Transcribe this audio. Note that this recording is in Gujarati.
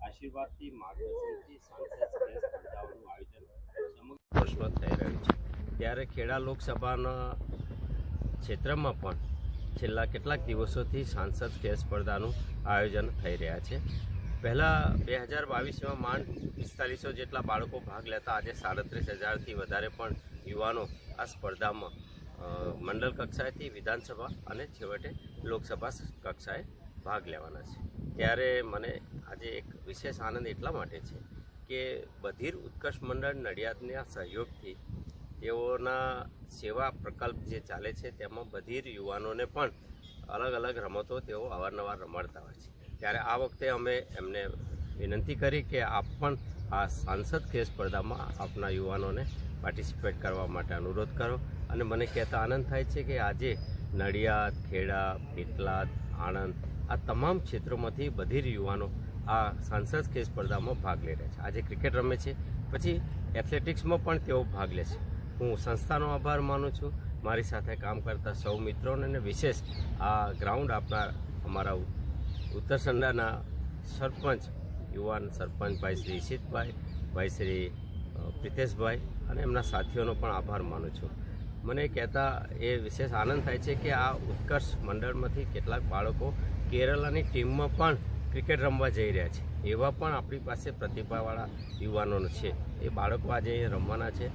આશીર્વાદથી માર્ગદર્શનથી સાંસદ સ્પર્ધાઓનું આયોજન સમગ્ર વર્ષમાં થઈ રહ્યું છે। ત્યારે ખેડા લોકસભાના ક્ષેત્રમાં પણ છેલ્લા કેટલાક દિવસોથી સાંસદ ખેલ સ્પર્ધાનું આયોજન થઈ રહ્યા છે। પહેલાં 2022માં માંડ 4500 જેટલા બાળકો ભાગ લેતા આજે 37,000થી વધારે પણ યુવાનો આ સ્પર્ધામાં મંડળ કક્ષાએથી વિધાનસભા અને છેવટે લોકસભા કક્ષાએ ભાગ લેવાના છે। ત્યારે મને આજે એક વિશેષ આનંદ એટલા માટે છે કે બધીર ઉત્કર્ષ મંડળ નડિયાદના સહયોગથી તેઓના સેવા પ્રકલ્પ જે ચાલે છે તેમાં બધીર યુવાનોને પણ અલગ અલગ રમતો તેઓ અવારનવાર રમાડતા હોય છે। ત્યારે આ વખતે અમે એમને વિનંતી કરી કે આપ પણ આ સાંસદ ખેલ સ્પર્ધામાં આપના યુવાનોને પાર્ટિસિપેટ કરવા માટે અનુરોધ કરો અને મને કહેતા આનંદ થાય છે કે આજે નડિયાદ, ખેડા, પેટલાદ, આણંદ આ તમામ ક્ષેત્રોમાંથી બધીર યુવાનો આ સાંસદ ખેલ સ્પર્ધામાં ભાગ લઈ રહ્યા છે। આજે ક્રિકેટ રમે છે, પછી એથ્લેટિક્સમાં પણ તેઓ ભાગ લે છે। હું સંસ્થાનો આભાર માનું છું, મારી સાથે કામ કરતા સૌ મિત્રોને અને વિશેષ આ ગ્રાઉન્ડ આપનાર અમારા ઉત્તરસંડાના સરપંચ યુવાન સરપંચ ભાઈ શ્રી ઈશિતભાઈ, ભાઈ શ્રી પ્રિતેશભાઈ અને એમના સાથીઓનો પણ આભાર માનું છું। મને કહેતા એ વિશેષ આનંદ થાય છે કે આ ઉત્કર્ષ મંડળમાંથી કેટલાક બાળકો કેરળની ટીમમાં પણ ક્રિકેટ રમવા જઈ રહ્યા છે। એવા પણ આપણી પાસે પ્રતિભાવાળા યુવાનો છે। એ બાળકો આજે અહીંયા રમવાના છે।